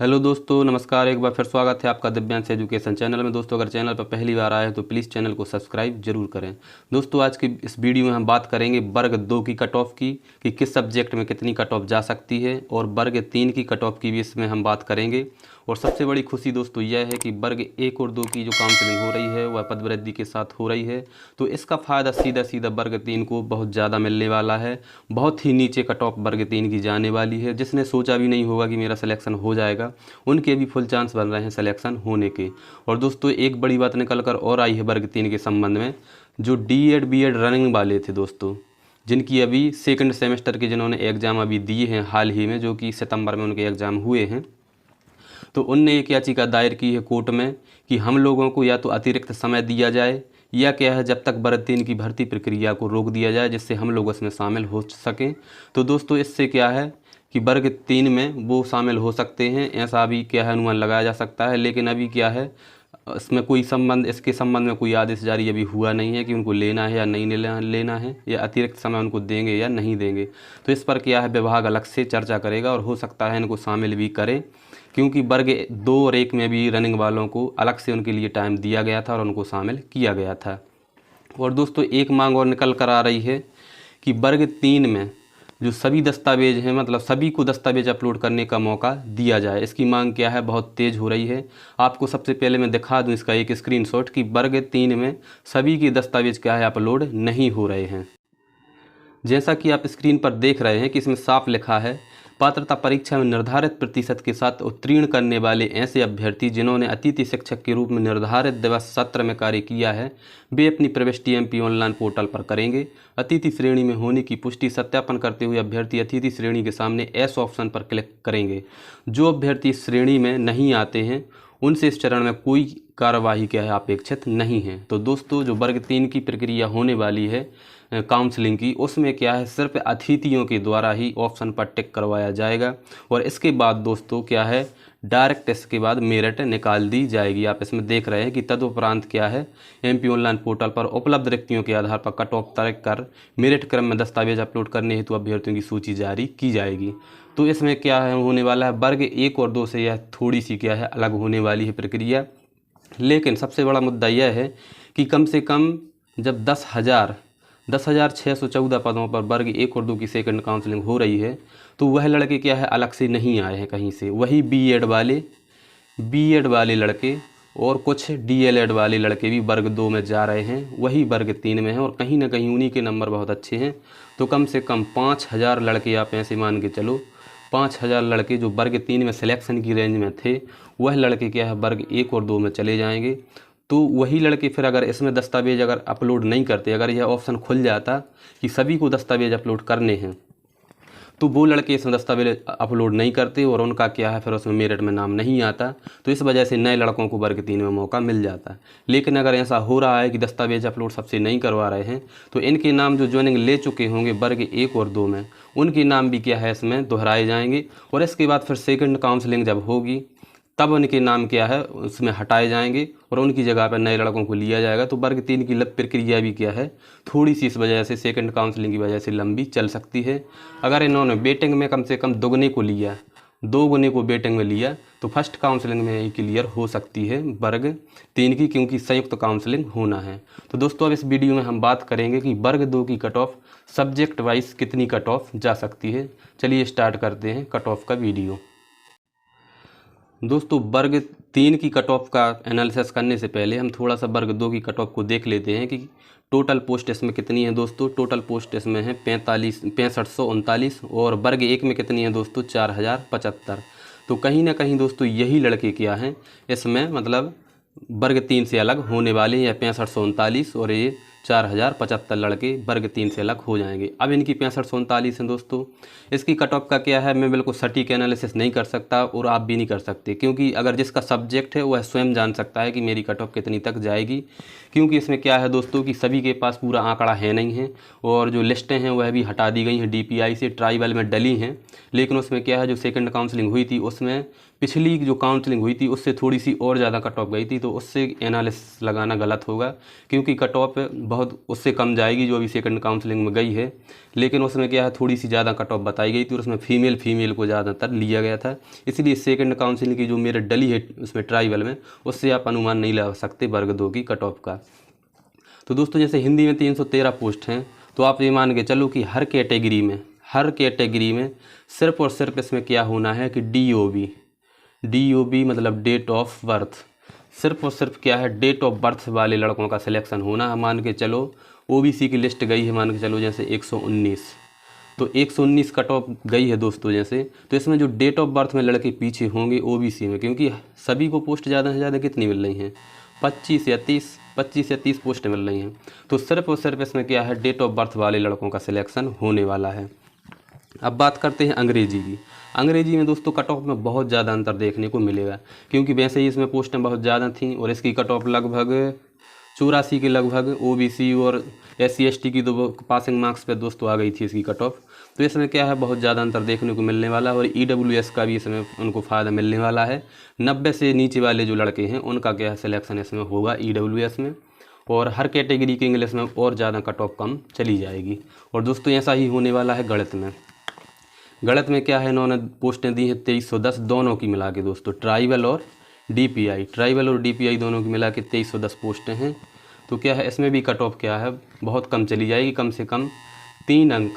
Hello दोस्तों, नमस्कार। एक बार फिर स्वागत है आपका दिव्यांश एजुकेशन चैनल में। दोस्तों, अगर चैनल पर पहली बार आए हैं तो प्लीज़ चैनल को सब्सक्राइब जरूर करें। दोस्तों, आज की इस वीडियो में हम बात करेंगे वर्ग 2 की कट ऑफ की कि किस सब्जेक्ट में कितनी कट ऑफ जा सकती है, और वर्ग 3 की कट ऑफ की भी इसमें हम बात करेंगे। और सबसे बड़ी खुशी दोस्तों यह है कि वर्ग 1 और 2 की जो काउंसलिंग हो रही है वह पदवृद्धि के साथ हो रही है, तो इसका फ़ायदा सीधा सीधा वर्ग 3 को बहुत ज़्यादा मिलने वाला है। बहुत ही नीचे कट ऑफ वर्ग 3 की जाने वाली है। जिसने सोचा भी नहीं होगा कि मेरा सिलेक्शन हो जाएगा, उनके भी फुल चांस बन रहे हैं सिलेक्शन होने के। और दोस्तों, एक बड़ी बात निकल कर और आई है वर्ग 3 के संबंध में। जो डीएड बीएड रनिंग वाले थे दोस्तों, जिनकी अभी सेकंड सेमेस्टर के जिन्होंने एग्ज़ाम अभी दिए हैं हाल ही में, जो कि सितंबर में उनके एग्ज़ाम हुए हैं, तो उनने एक याचिका दायर की है कोर्ट में कि हम लोगों को या तो अतिरिक्त समय दिया जाए, या क्या है जब तक वर्ग 3 की भर्ती प्रक्रिया को रोक दिया जाए, जिससे हम लोग इसमें शामिल हो सकें। तो दोस्तों, इससे क्या है कि वर्ग 3 में वो शामिल हो सकते हैं, ऐसा अभी क्या है अनुमान लगाया जा सकता है। लेकिन अभी क्या है, इसमें कोई संबंध, इसके संबंध में कोई आदेश जारी अभी हुआ नहीं है कि उनको लेना है या नहीं लेना है, या अतिरिक्त समय उनको देंगे या नहीं देंगे। तो इस पर क्या है, विभाग अलग से चर्चा करेगा और हो सकता है इनको शामिल भी करें, क्योंकि वर्ग 2 और 1 में भी रनिंग वालों को अलग से उनके लिए टाइम दिया गया था और उनको शामिल किया गया था। और दोस्तों, एक मांग और निकल कर आ रही है कि वर्ग 3 में जो सभी दस्तावेज हैं, मतलब सभी को दस्तावेज अपलोड करने का मौका दिया जाए। इसकी मांग क्या है, बहुत तेज़ हो रही है। आपको सबसे पहले मैं दिखा दूं इसका एक स्क्रीनशॉट कि वर्ग 3 में सभी के दस्तावेज क्या है, अपलोड नहीं हो रहे हैं। जैसा कि आप स्क्रीन पर देख रहे हैं कि इसमें साफ लिखा है, पात्रता परीक्षा में निर्धारित प्रतिशत के साथ उत्तीर्ण करने वाले ऐसे अभ्यर्थी जिन्होंने अतिथि शिक्षक के रूप में निर्धारित दिवस सत्र में कार्य किया है, वे अपनी प्रविष्टि एमपी ऑनलाइन पोर्टल पर करेंगे। अतिथि श्रेणी में होने की पुष्टि सत्यापन करते हुए अभ्यर्थी अतिथि श्रेणी के सामने एस ऑप्शन पर क्लिक करेंगे। जो अभ्यर्थी इस श्रेणी में नहीं आते हैं, उनसे इस चरण में कोई कार्यवाही क्या है अपेक्षित नहीं है। तो दोस्तों, जो वर्ग 3 की प्रक्रिया होने वाली है काउंसलिंग की, उसमें क्या है, सिर्फ अतिथियों के द्वारा ही ऑप्शन पर टिक करवाया जाएगा। और इसके बाद दोस्तों क्या है, डायरेक्ट इसके बाद मेरिट निकाल दी जाएगी। आप इसमें देख रहे हैं कि तदुपरांत क्या है, एमपी ऑनलाइन पोर्टल पर उपलब्ध रिक्तियों के आधार पर कट ऑफ तय कर मेरिट क्रम में दस्तावेज अपलोड करने हेतु अभ्यर्थियों की सूची जारी की जाएगी। तो इसमें क्या है होने वाला है, वर्ग 1 और 2 से यह थोड़ी सी क्या है अलग होने वाली है प्रक्रिया। लेकिन सबसे बड़ा मुद्दा यह है कि कम से कम जब 10,614 पदों पर वर्ग 1 और 2 की सेकंड काउंसलिंग हो रही है, तो वह लड़के क्या है अलग से नहीं आए हैं कहीं से। वही बीएड वाले लड़के और कुछ डीएलएड वाले लड़के भी वर्ग 2 में जा रहे हैं, वही वर्ग 3 में हैं, और कहीं ना कहीं उन्हीं के नंबर बहुत अच्छे हैं। तो कम से कम 5,000 लड़के, आप ऐसे मान के चलो, 5,000 लड़के जो वर्ग 3 में सिलेक्शन की रेंज में थे, वह लड़के क्या है वर्ग 1 और 2 में चले जाएंगे। तो वही लड़के फिर अगर इसमें दस्तावेज अगर अपलोड नहीं करते, अगर यह ऑप्शन खुल जाता कि सभी को दस्तावेज अपलोड करने हैं, तो वो लड़के इसमें दस्तावेज अपलोड नहीं करते और उनका क्या है फिर उसमें मेरिट में नाम नहीं आता। तो इस वजह से नए लड़कों को वर्ग 3 में मौका मिल जाता है। लेकिन अगर ऐसा हो रहा है कि दस्तावेज अपलोड सबसे नहीं करवा रहे हैं, तो इनके नाम जो ज्वाइनिंग ले चुके होंगे वर्ग 1 और 2 में, उनके नाम भी क्या है इसमें दोहराए जाएंगे। और इसके बाद फिर सेकंड काउंसलिंग जब होगी, तब उनके नाम क्या है उसमें हटाए जाएंगे और उनकी जगह पर नए लड़कों को लिया जाएगा। तो वर्ग 3 की प्रक्रिया भी क्या है थोड़ी सी इस वजह से, सेकंड काउंसलिंग की वजह से लंबी चल सकती है। अगर इन्होंने वेटिंग में कम से कम दुगने को लिया, 2 गुने को वेटिंग में लिया, तो फर्स्ट काउंसलिंग में ही क्लियर हो सकती है वर्ग 3 की, क्योंकि संयुक्त काउंसलिंग होना है। तो दोस्तों, अब इस वीडियो में हम बात करेंगे कि वर्ग 2 की कट ऑफ सब्जेक्ट वाइज कितनी कट ऑफ जा सकती है। चलिए स्टार्ट करते हैं कट ऑफ का वीडियो। दोस्तों, वर्ग 3 की कट ऑफ का एनालिसिस करने से पहले हम थोड़ा सा वर्ग 2 की कट ऑफ को देख लेते हैं कि टोटल पोस्ट इसमें कितनी है। दोस्तों, टोटल पोस्ट इसमें है 6539, और वर्ग 1 में कितनी है दोस्तों, 4075। तो कहीं ना कहीं दोस्तों यही लड़के क्या हैं इसमें, मतलब वर्ग 3 से अलग होने वाले हैं। 6539 और ये 4075 लड़के वर्ग 3 से अलग हो जाएंगे। अब इनकी 6539 हैं दोस्तों, इसकी कट ऑफ का क्या है, मैं बिल्कुल सटीक एनालिसिस नहीं कर सकता और आप भी नहीं कर सकते, क्योंकि अगर जिसका सब्जेक्ट है वह स्वयं जान सकता है कि मेरी कट ऑफ कितनी तक जाएगी। क्योंकि इसमें क्या है दोस्तों कि सभी के पास पूरा आंकड़ा है नहीं है, और जो लिस्टें हैं वह भी हटा दी गई हैं डीपीआई से, ट्राइबल में डली हैं। लेकिन उसमें क्या है, जो सेकंड काउंसलिंग हुई थी उसमें पिछली जो काउंसलिंग हुई थी उससे थोड़ी सी और ज़्यादा कट ऑफ गई थी, तो उससे एनालिसिस लगाना गलत होगा, क्योंकि कट ऑफ बहुत उससे कम जाएगी जो अभी सेकंड काउंसलिंग में गई है। लेकिन उसमें क्या है, थोड़ी सी ज़्यादा कट ऑफ बताई गई थी और उसमें फीमेल को ज़्यादातर लिया गया था। इसलिए सेकंड काउंसलिंग की जो मेरिट डली है उसमें ट्राइबल में, उससे आप अनुमान नहीं लगा सकते वर्ग 2 की कट ऑफ का। तो दोस्तों जैसे हिंदी में 313 पोस्ट हैं, तो आप ये मान के चलो कि हर कैटेगरी में सिर्फ और सिर्फ इसमें क्या होना है कि DOB मतलब डेट ऑफ बर्थ, सिर्फ और सिर्फ क्या है, डेट ऑफ बर्थ वाले लड़कों का सिलेक्शन होना है। मान के चलो OBC की लिस्ट गई है, मान के चलो जैसे 119, तो 119 कट ऑफ गई है दोस्तों जैसे। तो इसमें जो डेट ऑफ बर्थ में लड़के पीछे होंगे OBC में, क्योंकि सभी को पोस्ट ज़्यादा से ज़्यादा कितनी मिल रही हैं, 25 या 30 पोस्टें मिल रही हैं। तो सिर्फ और सिर्फ इसमें क्या है, डेट ऑफ बर्थ वाले लड़कों का सिलेक्शन होने वाला है। अब बात करते हैं अंग्रेजी की। अंग्रेजी में दोस्तों कट ऑफ में बहुत ज़्यादा अंतर देखने को मिलेगा, क्योंकि वैसे ही इसमें पोस्टें बहुत ज़्यादा थीं और इसकी कट ऑफ लगभग 84 के लगभग OBC और SC ST की तो पासिंग मार्क्स पे दोस्तों आ गई थी इसकी कट ऑफ। तो इसमें क्या है, बहुत ज़्यादा अंतर देखने को मिलने वाला है और EWS का भी इसमें उनको फ़ायदा मिलने वाला है। 90 से नीचे वाले जो लड़के हैं उनका क्या है, सिलेक्शन इसमें होगा EWS में। और हर कैटेगरी के इंग्लिश में और ज़्यादा कट ऑफ कम चली जाएगी। और दोस्तों ऐसा ही होने वाला है गणित में। गणित में क्या है, इन्होंने पोस्टें दी हैं 2310 दोनों की मिला के दोस्तों, ट्राइबल और DPI दोनों की मिला के 2310 पोस्टें हैं। तो क्या है, इसमें भी कट ऑफ क्या है, बहुत कम चली जाएगी, कम से कम 3 अंक,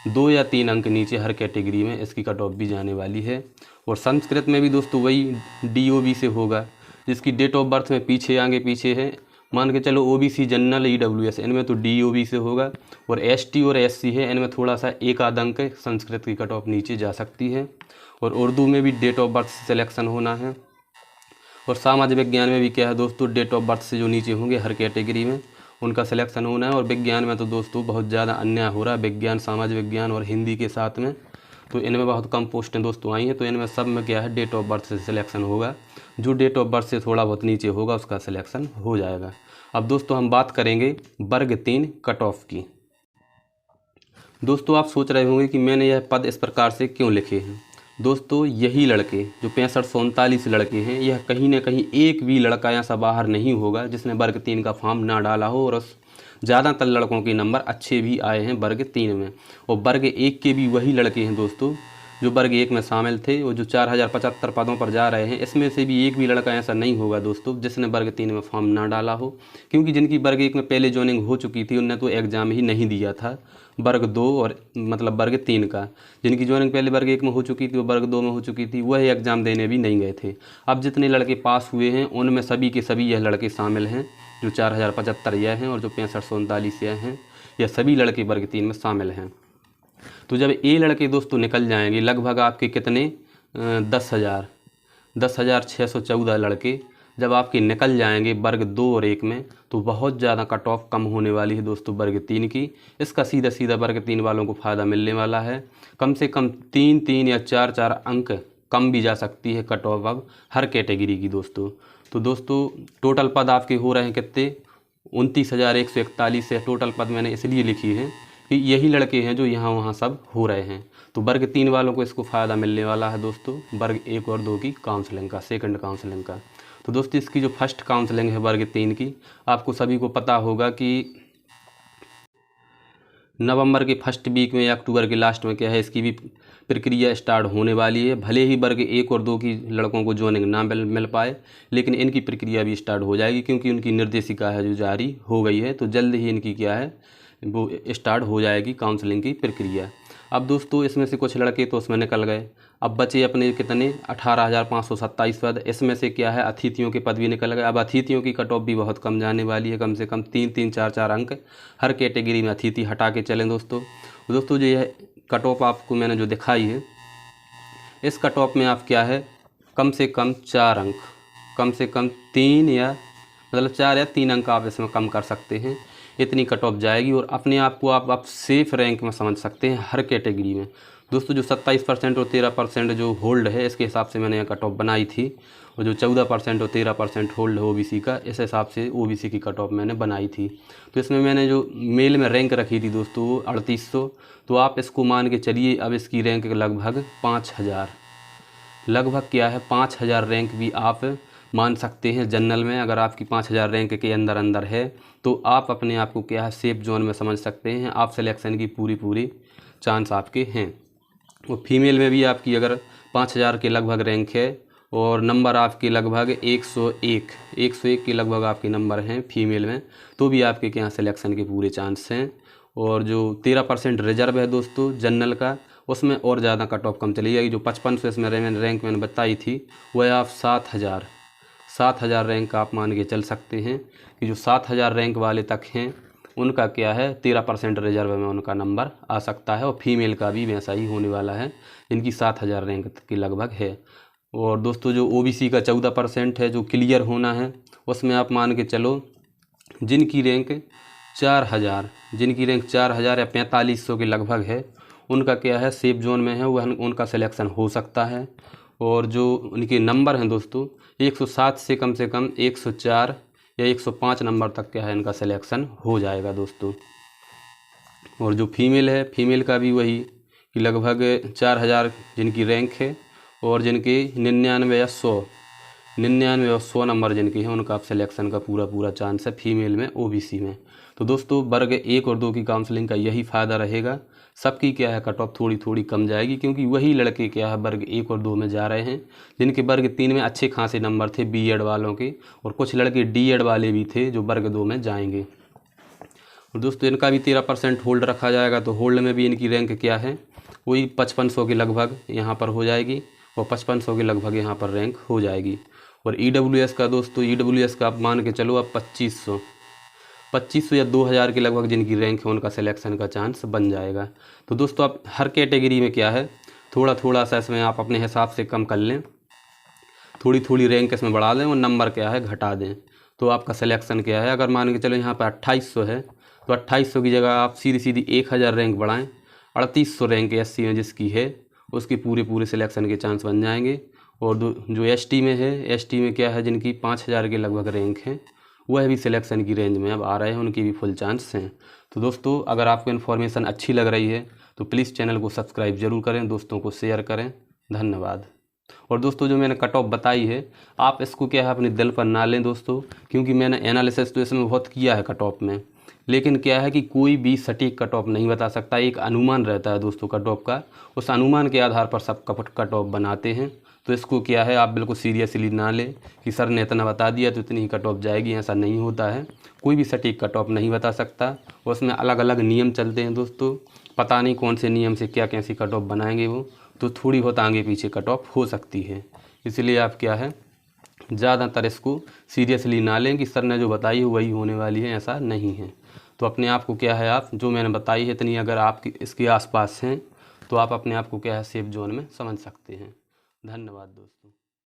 2 या 3 अंक नीचे हर कैटेगरी में इसकी कट ऑफ भी जाने वाली है। और संस्कृत में भी दोस्तों वही DOB से होगा, जिसकी डेट ऑफ बर्थ में पीछे है, मान के चलो OBC जनरल EWS, इनमें तो DOB से होगा। और ST और SC है, इनमें थोड़ा सा एक आध अंक संस्कृत की कट ऑफ नीचे जा सकती है। और उर्दू में भी डेट ऑफ बर्थ से सिलेक्शन होना है। और सामाजिक विज्ञान में भी क्या है दोस्तों, डेट ऑफ बर्थ से जो नीचे होंगे हर कैटेगरी में उनका सिलेक्शन होना है। और विज्ञान में तो दोस्तों बहुत ज़्यादा अन्याय हो रहा है, विज्ञान, सामाजिक विज्ञान और हिंदी के साथ में, तो इनमें बहुत कम पोस्टें दोस्तों आई हैं। तो इनमें सब में क्या है, डेट ऑफ बर्थ से सिलेक्शन होगा, जो डेट ऑफ बर्थ से थोड़ा बहुत नीचे होगा उसका सिलेक्शन हो जाएगा। अब दोस्तों हम बात करेंगे वर्ग 3 कट ऑफ की। दोस्तों आप सोच रहे होंगे कि मैंने यह पद इस प्रकार से क्यों लिखे हैं। दोस्तों यही लड़के जो 6539 लड़के हैं, यह कहीं ना कहीं एक भी लड़का ऐसा बाहर नहीं होगा जिसने वर्ग 3 का फॉर्म ना डाला हो। और ज़्यादातर लड़कों के नंबर अच्छे भी आए हैं वर्ग 3 में। और वर्ग 1 के भी वही लड़के हैं दोस्तों जो वर्ग 1 में शामिल थे, और जो 4075 पदों पर जा रहे हैं, इसमें से भी एक भी लड़का ऐसा नहीं होगा दोस्तों जिसने वर्ग 3 में फॉर्म ना डाला हो। क्योंकि जिनकी वर्ग 1 में पहले ज्वाइनिंग हो चुकी थी उनने तो एग्ज़ाम ही नहीं दिया था वर्ग 2 और मतलब वर्ग 3 का। जिनकी ज्वाइनिंग पहले वर्ग 1 में हो चुकी थी, वो वर्ग 2 में हो चुकी थी, वह एग्ज़ाम देने भी नहीं गए थे। अब जितने लड़के पास हुए हैं उनमें सभी के सभी यह लड़के शामिल हैं, जो 4075 यह हैं और जो 6539 यह हैं, यह सभी लड़के वर्ग 3 में शामिल हैं। तो जब ये लड़के दोस्तों निकल जाएंगे, लगभग आपके कितने 10,614 लड़के जब आपके निकल जाएंगे वर्ग 2 और 1 में, तो बहुत ज़्यादा कट ऑफ कम होने वाली है दोस्तों वर्ग 3 की। इसका सीधा वर्ग 3 वालों को फ़ायदा मिलने वाला है। कम से कम 3 या 4 अंक कम भी जा सकती है कट ऑफ अब हर कैटेगरी की दोस्तों। तो दोस्तों टोटल पद आपके हो रहे हैं कितने, 29,141 से टोटल पद मैंने इसलिए लिखी है कि यही लड़के हैं जो यहाँ वहाँ सब हो रहे हैं। तो वर्ग 3 वालों को इसको फ़ायदा मिलने वाला है दोस्तों वर्ग 1 और 2 की काउंसलिंग का, सेकंड काउंसलिंग का। तो दोस्तों इसकी जो फर्स्ट काउंसलिंग है वर्ग 3 की, आपको सभी को पता होगा कि नवंबर के फर्स्ट वीक में या अक्टूबर के लास्ट में क्या है, इसकी भी प्रक्रिया स्टार्ट होने वाली है। भले ही वर्ग 1 और 2 की लड़कों को ज्वाइनिंग ना मिल पाए, लेकिन इनकी प्रक्रिया भी स्टार्ट हो जाएगी, क्योंकि उनकी निर्देशिका है जो जारी हो गई है। तो जल्द ही इनकी क्या है, वो स्टार्ट हो जाएगी काउंसलिंग की प्रक्रिया। अब दोस्तों इसमें से कुछ लड़के तो उसमें निकल गए, अब बचे अपने कितने 18,527 पद। इसमें से क्या है, अतिथियों के पद भी निकल गए। अब अतिथियों की कट ऑफ भी बहुत कम जाने वाली है, कम से कम 3 4 अंक हर कैटेगरी में अतिथि हटा के चलें दोस्तों। जो यह कट ऑफ आपको मैंने जो दिखाई है, इस कट ऑफ में आप क्या है, कम से कम 4 अंक, कम से कम 3 या मतलब 4 या 3 अंक आप इसमें कम कर सकते हैं, इतनी कट ऑफ जाएगी। और अपने आप को आप सेफ रैंक में समझ सकते हैं हर कैटेगरी में दोस्तों। जो 27% और 13% जो होल्ड है, इसके हिसाब से मैंने यह कट ऑफ बनाई थी। और जो 14% और 13% होल्ड है OBC का, इस हिसाब से OBC की कट ऑफ मैंने बनाई थी। तो इसमें मैंने जो मेल में रैंक रखी थी दोस्तों वो 3800। तो आप इसको मान के चलिए अब इसकी रैंक लगभग 5000, लगभग क्या है 5000 रैंक भी आप मान सकते हैं जनरल में। अगर आपकी 5000 रैंक के अंदर है तो आप अपने आप को क्या है सेफ जोन में समझ सकते हैं। आप सिलेक्शन की पूरी चांस आपके हैं। और फीमेल में भी आपकी अगर 5000 के लगभग रैंक है और नंबर आपके लगभग 101 के लगभग आपके नंबर हैं फीमेल में, तो भी आपके यहाँ सिलेक्शन के पूरे चांस हैं। और जो 13% रिजर्व है दोस्तों जनरल का, उसमें और ज़्यादा कट ऑफ कम चली जाएगी। जो 5500 इसमें रैंक मैंने बताई थी वह आप 7000 रैंक आप मान के चल सकते हैं कि जो 7000 रैंक वाले तक हैं उनका क्या है 13% रिजर्व में उनका नंबर आ सकता है। और फीमेल का भी वैसा ही होने वाला है जिनकी 7000 रैंक के लगभग है। और दोस्तों जो ओबीसी का 14% है जो क्लियर होना है, उसमें आप मान के चलो जिनकी रैंक 4000 या 4500 के लगभग है उनका क्या है सेफ जोन में है, वह उनका सिलेक्शन हो सकता है। और जो उनके नंबर हैं दोस्तों 107 से कम 104 या 105 नंबर तक क्या है इनका सिलेक्शन हो जाएगा दोस्तों। और जो फीमेल है, फीमेल का भी वही कि लगभग 4000 जिनकी रैंक है और जिनके 99 या 100 नंबर जिनके हैं उनका आप सिलेक्शन का पूरा चांस है फीमेल में ओबीसी में। तो दोस्तों वर्ग 1 और 2 की काउंसलिंग का यही फ़ायदा रहेगा। सबकी क्या है कट ऑफ थोड़ी कम जाएगी क्योंकि वही लड़के क्या है वर्ग 1 और 2 में जा रहे हैं जिनके वर्ग 3 में अच्छे खासे नंबर थे बीएड वालों के, और कुछ लड़के डीएड वाले भी थे जो वर्ग 2 में जाएंगे। और दोस्तों इनका भी 13% होल्ड रखा जाएगा। तो होल्ड में भी इनकी रैंक क्या है वही 5500 के लगभग यहाँ पर हो जाएगी और 5500 के लगभग यहाँ पर रैंक हो जाएगी। और ईडब्ल्यूएस का दोस्तों ईडब्ल्यूएस का आप मान के चलो अब 2500 या 2000 के लगभग जिनकी रैंक है उनका सिलेक्शन का चांस बन जाएगा। तो दोस्तों आप हर कैटेगरी में क्या है थोड़ा सा इसमें आप अपने हिसाब से कम कर लें, थोड़ी रैंक इसमें बढ़ा दें और नंबर क्या है घटा दें, तो आपका सिलेक्शन क्या है। अगर मान के चलो यहाँ पर 2800 है तो 2800 की जगह आप सीधी 1000 रैंक बढ़ाएं, 3800 रैंक एससी में जिसकी है उसकी पूरे सिलेक्शन के चांस बन जाएंगे। और जो एसटी में है, एसटी में क्या है जिनकी 5000 के लगभग रैंक है वह भी सिलेक्शन की रेंज में अब आ रहे हैं, उनकी भी फुल चांस हैं। तो दोस्तों अगर आपको इन्फॉर्मेशन अच्छी लग रही है तो प्लीज़ चैनल को सब्सक्राइब ज़रूर करें, दोस्तों को शेयर करें। धन्यवाद। और दोस्तों जो मैंने कट ऑफ बताई है आप इसको क्या है अपने दिल पर ना लें दोस्तों, क्योंकि मैंने एनालिसिस तो इसमें बहुत किया है कट ऑफ में, लेकिन क्या है कि कोई भी सटीक कट ऑफ नहीं बता सकता। एक अनुमान रहता है दोस्तों कट ऑफ का, उस अनुमान के आधार पर सब कट ऑफ बनाते हैं। तो इसको क्या है आप बिल्कुल सीरियसली ना लें कि सर ने इतना बता दिया तो इतनी ही कट ऑफ जाएगी, ऐसा नहीं होता है। कोई भी सटीक कट ऑफ नहीं बता सकता, उसमें अलग अलग नियम चलते हैं दोस्तों। पता नहीं कौन से नियम से क्या कैसी कट ऑफ बनाएंगे वो, तो थोड़ी बहुत आगे पीछे कट ऑफ हो सकती है। इसलिए आप क्या है ज़्यादातर इसको सीरियसली ना लें कि सर ने जो बताई है वही होने वाली है, ऐसा नहीं है। तो अपने आप को क्या है आप जो मैंने बताई है इतनी अगर आप इसके आसपास हैं तो आप अपने आप को क्या है सेफ जोन में समझ सकते हैं। धन्यवाद दोस्तों।